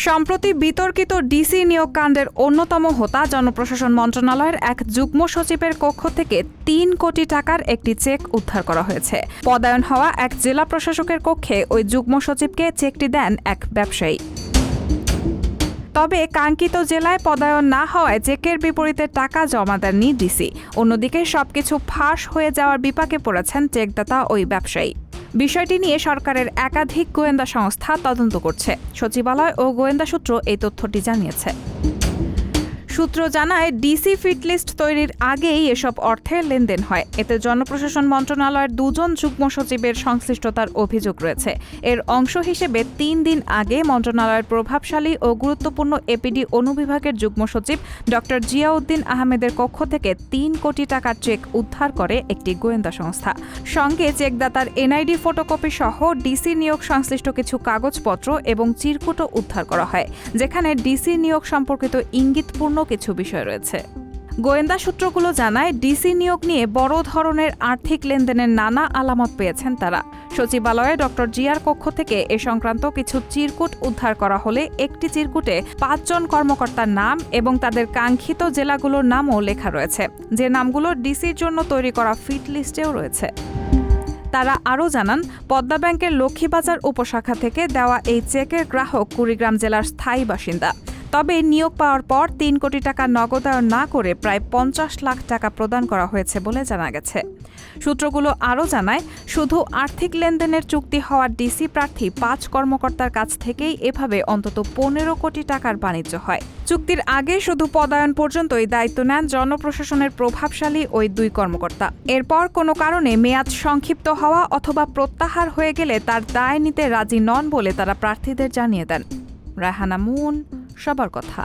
সম্প্রতি বিতর্কিত ডিসি নিয়োগ কাণ্ডের অন্যতম হোতা জনপ্রশাসন মন্ত্রণালয়ের এক যুগ্ম সচিবের কক্ষ থেকে ৩ কোটি টাকার একটি চেক উদ্ধার করা হয়েছে। পদায়ন হওয়া এক জেলা প্রশাসকের কক্ষে ওই যুগ্ম সচিবকে চেকটি দেন এক ব্যবসায়ী। তবে কাঙ্ক্ষিত জেলায় পদায়ন না হওয়ায় চেকের বিপরীতে টাকা জমা দেননি ডিসি। অন্যদিকে সবকিছু ফাঁস হয়ে যাওয়ার বিপাকে পড়েছেন চেকদাতা ওই ব্যবসায়ী। বিষয়টি নিয়ে সরকারের একাধিক গোয়েন্দা সংস্থা তদন্ত করছে। সচিবালয় ও গোয়েন্দা সূত্র এই তথ্যটি জানিয়েছে। সূত্র জানায়, ডিসি ফিটলিস্ট তৈরির আগেই এসব অর্থের লেনদেন হয়। এতে জনপ্রশাসন মন্ত্রণালয়ের ২ জন যুগ্ম সচিবের সংশ্লিষ্টতার অভিযোগ রয়েছে। এর অংশ হিসেবে ৩ দিন আগে মন্ত্রণালয়ের প্রভাবশালী ও গুরুত্বপূর্ণ এপিডি অনুবিভাগের যুগ্ম সচিব ড জিয়াউদ্দিন আহমেদের কক্ষ থেকে ৩ কোটি টাকার চেক উদ্ধার করে একটি গোয়েন্দা সংস্থা। সঙ্গে চেকদাতার এনআইডি ফটোকপি সহ ডিসি নিয়োগ সংশ্লিষ্ট কিছু কাগজপত্র এবং চিরকুটও উদ্ধার করা হয়, যেখানে ডিসি নিয়োগ সম্পর্কিত ইঙ্গিতপূর্ণ কিছু বিষয় রয়েছে। গোয়েন্দা সূত্রগুলো জানায়, ডিসি নিয়োগ নিয়ে বড় ধরনের আর্থিক লেনদেনের নানা আলামত পেয়েছেন তারা। সচিবালয়ে ড জিয়ার কক্ষ থেকে এ সংক্রান্ত কিছু চিরকুট উদ্ধার করা হলে একটি চিরকুটে ৫ জন কর্মকর্তার নাম এবং তাদের কাঙ্ক্ষিত জেলাগুলোর নামও লেখা রয়েছে, যে নামগুলো ডিসির জন্য তৈরি করা ফিট লিস্টেও রয়েছে। তারা আরও জানান, পদ্মা ব্যাংকের লক্ষ্মীবাজার উপশাখা থেকে দেওয়া এই চেকের গ্রাহক কুড়িগ্রাম জেলার স্থায়ী বাসিন্দা। তবে নিয়োগ পাওয়ার পর ৩ কোটি টাকা নগদায়ন না করে প্রায় ৫০ লাখ টাকা প্রদান করা হয়েছে বলে জানা গেছে। সূত্রগুলো আরও জানায়, শুধু আর্থিক লেনদেনের চুক্তি হওয়ার ডিসি প্রার্থী ৫ কর্মকর্তার কাছ থেকেই এভাবে অন্তত ১৫ কোটি টাকার বাণিজ্য হয়। চুক্তির আগে শুধু পদায়ন পর্যন্তই দায়িত্ব নেন জনপ্রশাসনের প্রভাবশালী ওই ২ কর্মকর্তা। এরপর কোনো কারণে মেয়াদ সংক্ষিপ্ত হওয়া অথবা প্রত্যাহার হয়ে গেলে তার দায় নিতে রাজি নন বলে তারা প্রার্থীদের জানিয়ে দেন। রায়হানা মুন, সবার কথা।